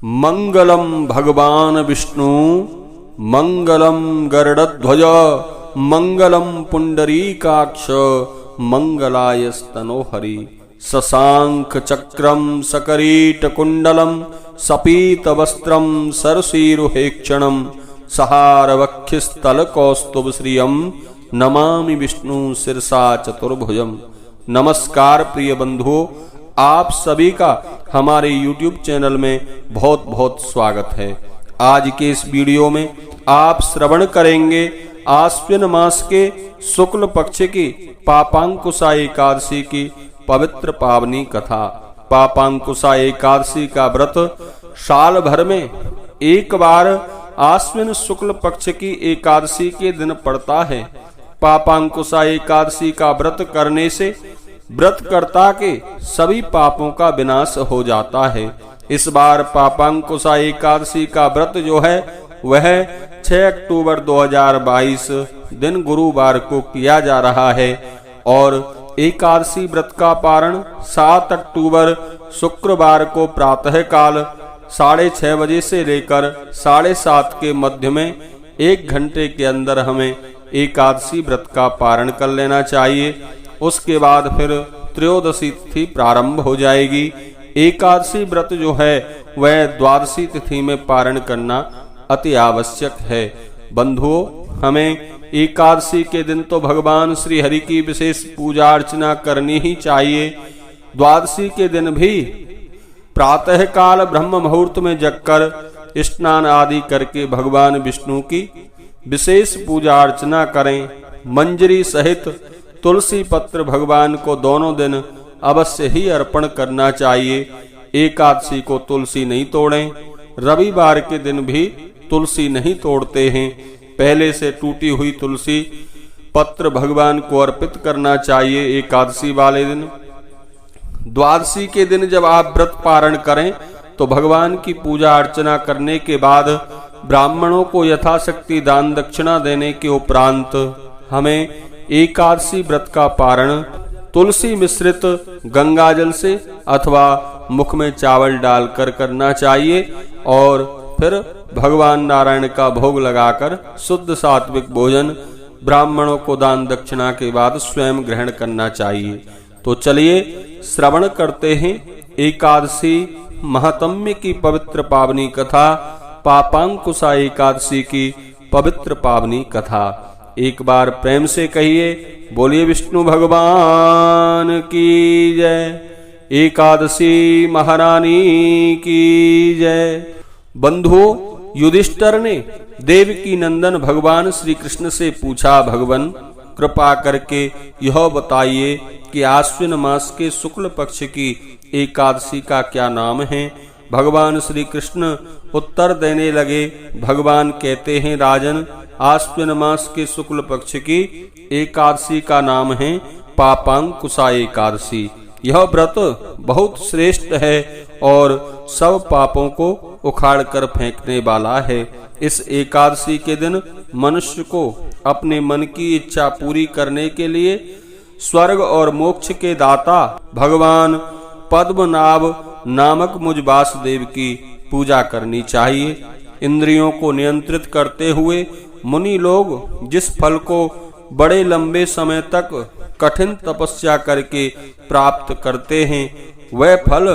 मंगलम भगवान विष्णु मंगलम गरुड़ध्वज मंगलम पुंडरीकाक्ष मंगलायस्तनोहरि शशांक चक्रम सकरीट कुंडलम सपीत वस्त्रम सरसीरुहेक्षणम सहारवक्षस्थल कौस्तुभ श्रियम नमामि विष्णु शिरसा चतुर्भुजम। नमस्कार प्रिय बंधुओं, आप सभी का हमारे YouTube चैनल में बहुत बहुत स्वागत है। आज के इस वीडियो में आप श्रवण करेंगे आश्विन मास के शुक्ल पक्ष की पापांकुशा एकादशी की पवित्र पावनी कथा। पापांकुशा एकादशी का व्रत साल भर में एक बार आश्विन शुक्ल पक्ष की एकादशी के दिन पड़ता है। पापांकुशा एकादशी का व्रत करने से व्रतकर्ता के सभी पापों का विनाश हो जाता है। इस बार पापांकुशा एकादशी का व्रत जो है वह 6 अक्टूबर 2022 दिन गुरुवार को किया जा रहा है और एकादशी व्रत का पारण 7 अक्टूबर शुक्रवार को प्रातः काल 6:30 बजे से लेकर 7:30 के मध्य में 1 घंटे के अंदर हमें एकादशी व्रत का पारण कर लेना चाहिए। उसके बाद फिर त्रयोदशी तिथि प्रारंभ हो जाएगी। एकादशी व्रत जो है वह द्वादशी तिथि में पारण करना अति आवश्यक है। बंधुओं, हमें एकादशी के दिन तो भगवान श्री हरि की विशेष पूजा अर्चना करनी ही चाहिए। द्वादशी के दिन भी प्रातः काल ब्रह्म मुहूर्त में जगकर स्नान आदि करके भगवान विष्णु की विशेष पूजा अर्चना करें। मंजरी सहित तुलसी पत्र भगवान को दोनों दिन अवश्य ही अर्पण करना चाहिए। एकादशी को तुलसी नहीं तोड़ें। रविवार के दिन भी तुलसी नहीं तोड़ते हैं। पहले से टूटी हुई तुलसी पत्र भगवान को अर्पित करना चाहिए एकादशी वाले दिन। द्वादशी के दिन जब आप व्रत पारण करें तो भगवान की पूजा अर्चना करने के बाद ब्राह्मणों को यथाशक्ति दान दक्षिणा देने के उपरांत हमें एकादशी व्रत का पारण तुलसी मिश्रित गंगाजल से अथवा मुख में चावल डालकर करना चाहिए और फिर भगवान नारायण का भोग लगाकर शुद्ध सात्विक भोजन ब्राह्मणों को दान दक्षिणा के बाद स्वयं ग्रहण करना चाहिए। तो चलिए श्रवण करते हैं एकादशी महात्म्य की पवित्र पावनी कथा, पापांकुशा एकादशी की पवित्र पावनी कथा। एक बार प्रेम से कहिए, बोलिए विष्णु भगवान की जय, एकादशी महारानी की जय। बंधुओं, युधिष्ठिर ने देवकी नंदन भगवान श्री कृष्ण से पूछा, भगवान कृपा करके यह बताइए कि आश्विन मास के शुक्ल पक्ष की एकादशी का क्या नाम है। भगवान श्री कृष्ण उत्तर देने लगे। भगवान कहते हैं, राजन, आश्विन मास के शुक्ल पक्ष की एकादशी का नाम है पापांकुशा एकादशी। यह व्रत बहुत श्रेष्ठ है और सब पापों को उखाड़ कर फेंकने वाला है। इस एकादशी के दिन मनुष्य को अपने मन की इच्छा पूरी करने के लिए स्वर्ग और मोक्ष के दाता भगवान पद्मनाभ नामक मुझ वासुदेव की पूजा करनी चाहिए। इंद्रियों को नियंत्रित करते हुए मुनि लोग जिस फल को बड़े लंबे समय तक कठिन तपस्या करके प्राप्त करते हैं, वह फल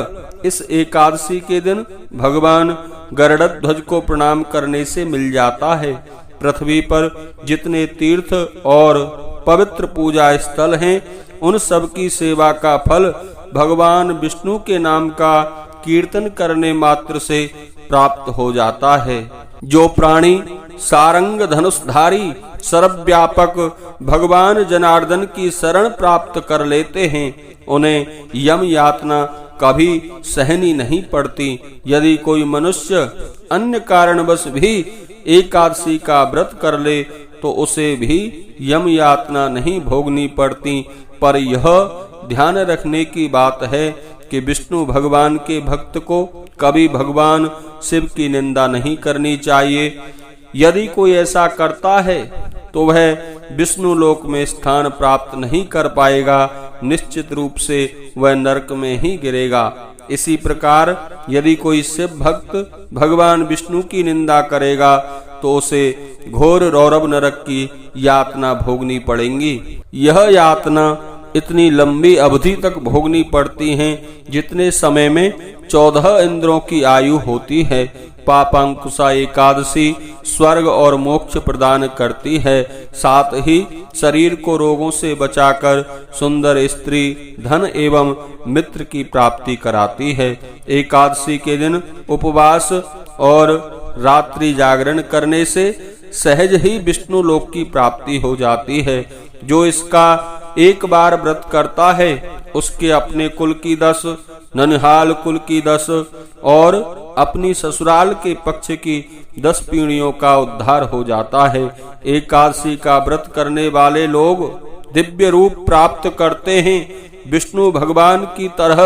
इस एकादशी के दिन भगवान गरुड़ध्वज को प्रणाम करने से मिल जाता है। पृथ्वी पर जितने तीर्थ और पवित्र पूजा स्थल हैं, उन सब की सेवा का फल भगवान विष्णु के नाम का कीर्तन करने मात्र से प्राप्त हो जाता है। जो प्राणी सारंग धनुषधारी सर्वव्यापक भगवान जनार्दन की शरण प्राप्त कर लेते हैं, उन्हें यम यातना कभी सहनी नहीं पड़ती। यदि कोई मनुष्य अन्य कारणवश भी एकादशी का व्रत कर ले तो उसे भी यम यातना नहीं भोगनी पड़ती। पर यह ध्यान रखने की बात है कि विष्णु भगवान के भक्त को कभी भगवान शिव की निंदा नहीं करनी चाहिए। यदि कोई ऐसा करता है तो वह विष्णु लोक में स्थान प्राप्त नहीं कर पाएगा, निश्चित रूप से वह नरक में ही गिरेगा। इसी प्रकार यदि कोई शिव भक्त भगवान विष्णु की निंदा करेगा तो उसे घोर रौरव नरक की यातना भोगनी पड़ेंगी। यह यातना इतनी लंबी अवधि तक भोगनी पड़ती हैं जितने समय में 14 इंद्रों की आयु होती है। पापांकुशा एकादशी स्वर्ग और मोक्ष प्रदान करती है, साथ ही शरीर को रोगों से बचाकर सुंदर स्त्री, धन एवं मित्र की प्राप्ति कराती है। एकादशी के दिन उपवास और रात्रि जागरण करने से सहज ही विष्णु लोक की प्राप्ति हो जाती है। जो इसका एक बार व्रत करता है उसके अपने कुल की 10, ननिहाल कुल की 10 और अपनी ससुराल के पक्ष की 10 पीढ़ियों का उद्धार हो जाता है। एकादशी का व्रत करने वाले लोग दिव्य रूप प्राप्त करते हैं। विष्णु भगवान की तरह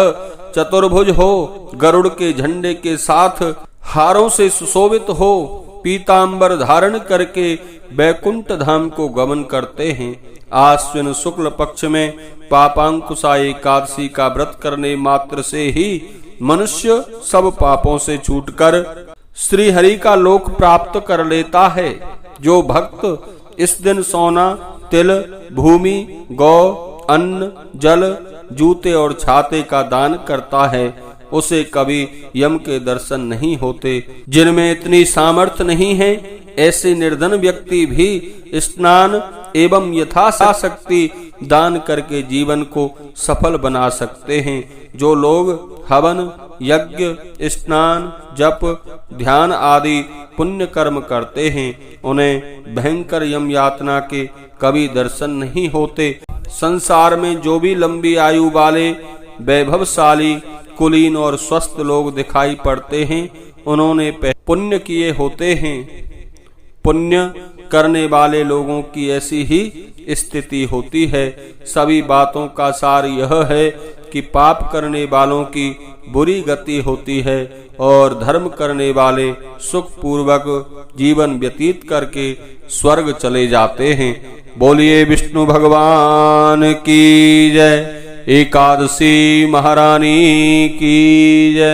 चतुर्भुज हो, गरुड़ के झंडे के साथ हारों से सुशोभित हो, पीतांबर धारण करके बैकुंठ धाम को गमन करते हैं। आश्विन शुक्ल पक्ष में पापांकुशा एकादशी का व्रत करने मात्र से ही मनुष्य सब पापों से छूटकर श्री हरि का लोक प्राप्त कर लेता है। जो भक्त इस दिन सोना, तिल, भूमि, गौ, अन्न, जल, जूते और छाते का दान करता है उसे कभी यम के दर्शन नहीं होते। जिनमें इतनी सामर्थ्य नहीं है ऐसे निर्धन व्यक्ति भी स्नान एवं यथाशक्ति दान करके जीवन को सफल बना सकते हैं। जो लोग हवन, यज्ञ, स्नान, जप, ध्यान आदि पुण्य कर्म करते हैं उन्हें भयंकर यम यातना के कभी दर्शन नहीं होते। संसार में जो भी लंबी आयु वाले वैभवशाली, कुलीन और स्वस्थ लोग दिखाई पड़ते हैं उन्होंने पुण्य किए होते हैं। पुण्य करने वाले लोगों की ऐसी ही स्थिति होती है। सभी बातों का सार यह है कि पाप करने वालों की बुरी गति होती है और धर्म करने वाले सुख पूर्वक जीवन व्यतीत करके स्वर्ग चले जाते हैं। बोलिए विष्णु भगवान की जय। एकादशी महारानी की जय।